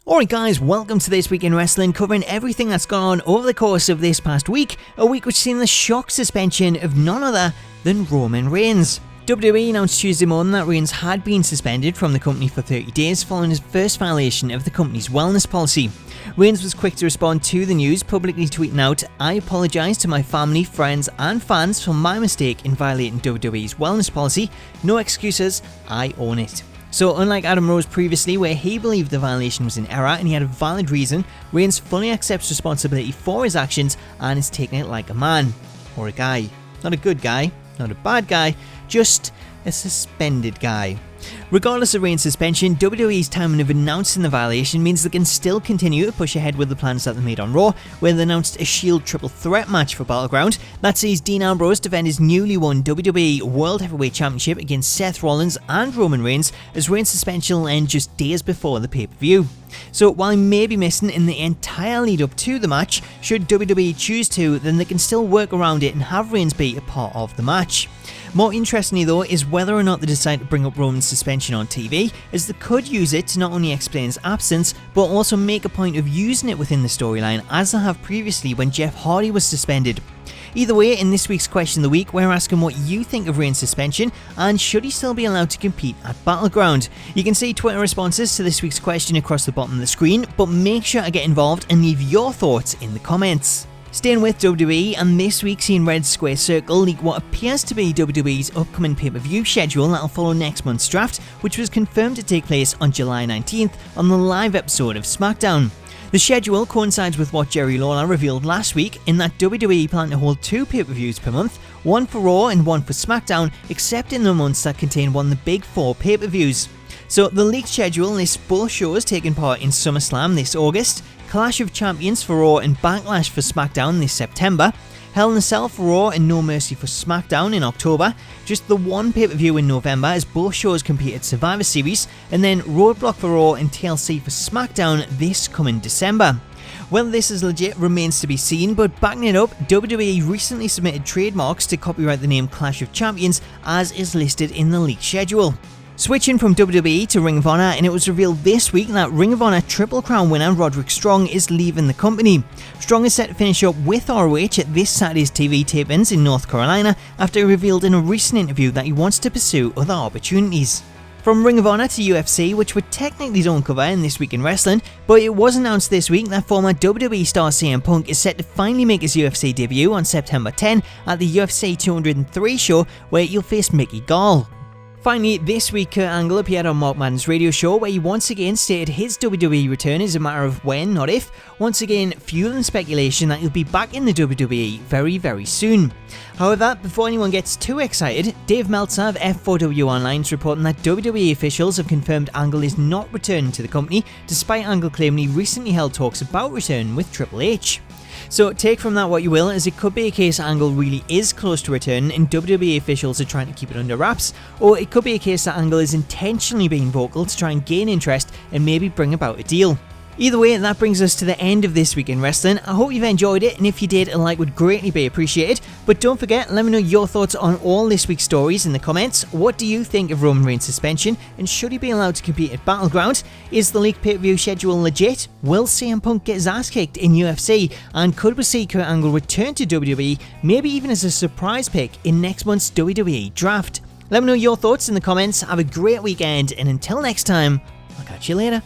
Alright guys, welcome to This Week in Wrestling, covering everything that's gone on over the course of this past week, a week which seen the shock suspension of none other than Roman Reigns. WWE announced Tuesday morning that Reigns had been suspended from the company for 30 days following his first violation of the company's wellness policy. Reigns was quick to respond to the news, publicly tweeting out, "I apologise to my family, friends and fans for my mistake in violating WWE's wellness policy. No excuses, I own it." So unlike Adam Rose previously, where he believed the violation was in error and he had a valid reason, Reigns fully accepts responsibility for his actions and is taking it like a man. Or a guy. Not a good guy, not a bad guy, just a suspended guy. Regardless of Reigns' suspension, WWE's timing of announcing the violation means they can still continue to push ahead with the plans that they made on Raw, where they announced a Shield triple threat match for Battleground. That sees Dean Ambrose defend his newly won WWE World Heavyweight Championship against Seth Rollins and Roman Reigns, as Reigns' suspension will end just days before the pay-per-view. So while he may be missing in the entire lead up to the match, should WWE choose to, then they can still work around it and have Reigns be a part of the match. More interestingly though is whether or not they decide to bring up Roman's suspension on TV, as they could use it to not only explain his absence, but also make a point of using it within the storyline as they have previously when Jeff Hardy was suspended. Either way, in this week's Question of the Week, we're asking what you think of Reigns' suspension and should he still be allowed to compete at Battleground? You can see Twitter responses to this week's question across the bottom of the screen, but make sure to get involved and leave your thoughts in the comments. Staying with WWE, and this week seeing Red Square Circle leak what appears to be WWE's upcoming pay-per-view schedule that'll follow next month's draft, which was confirmed to take place on July 19th on the live episode of SmackDown. The schedule coincides with what Jerry Lawler revealed last week, in that WWE plan to hold 2 pay-per-views per month, one for Raw and one for SmackDown, except in the months that contain one of the big 4 pay-per-views. So the leaked schedule lists both shows taking part in SummerSlam this August, Clash of Champions for Raw and Backlash for SmackDown this September, Hell in a Cell for Raw and No Mercy for SmackDown in October, just the one pay-per-view in November as both shows compete at Survivor Series, and then Roadblock for Raw and TLC for SmackDown this coming December. Whether this is legit remains to be seen, but backing it up, WWE recently submitted trademarks to copyright the name Clash of Champions as is listed in the leaked schedule. Switching from WWE to Ring of Honor, and it was revealed this week that Ring of Honor Triple Crown winner Roderick Strong is leaving the company. Strong is set to finish up with ROH at this Saturday's TV tapings in North Carolina after he revealed in a recent interview that he wants to pursue other opportunities. From Ring of Honor to UFC, which we technically don't cover in This Week in Wrestling, but it was announced this week that former WWE star CM Punk is set to finally make his UFC debut on September 10 at the UFC 203 show, where he'll face Mickey Gall. Finally, this week Kurt Angle appeared on Mark Madden's radio show, where he once again stated his WWE return is a matter of when, not if, once again fueling speculation that he'll be back in the WWE very soon. However, before anyone gets too excited, Dave Meltzer of F4W Online is reporting that WWE officials have confirmed Angle is not returning to the company, despite Angle claiming he recently held talks about returning with Triple H. So take from that what you will, as it could be a case Angle really is close to returning and WWE officials are trying to keep it under wraps, or it could be a case that Angle is intentionally being vocal to try and gain interest and maybe bring about a deal. Either way, that brings us to the end of This Week in Wrestling. I hope you've enjoyed it, and if you did, a like would greatly be appreciated. But don't forget, let me know your thoughts on all this week's stories in the comments. What do you think of Roman Reigns' suspension, and should he be allowed to compete at Battleground? Is the leaked pay-per-view schedule legit? Will CM Punk get his ass kicked in UFC? And could we see Kurt Angle return to WWE, maybe even as a surprise pick in next month's WWE draft? Let me know your thoughts in the comments. Have a great weekend, and until next time, I'll catch you later.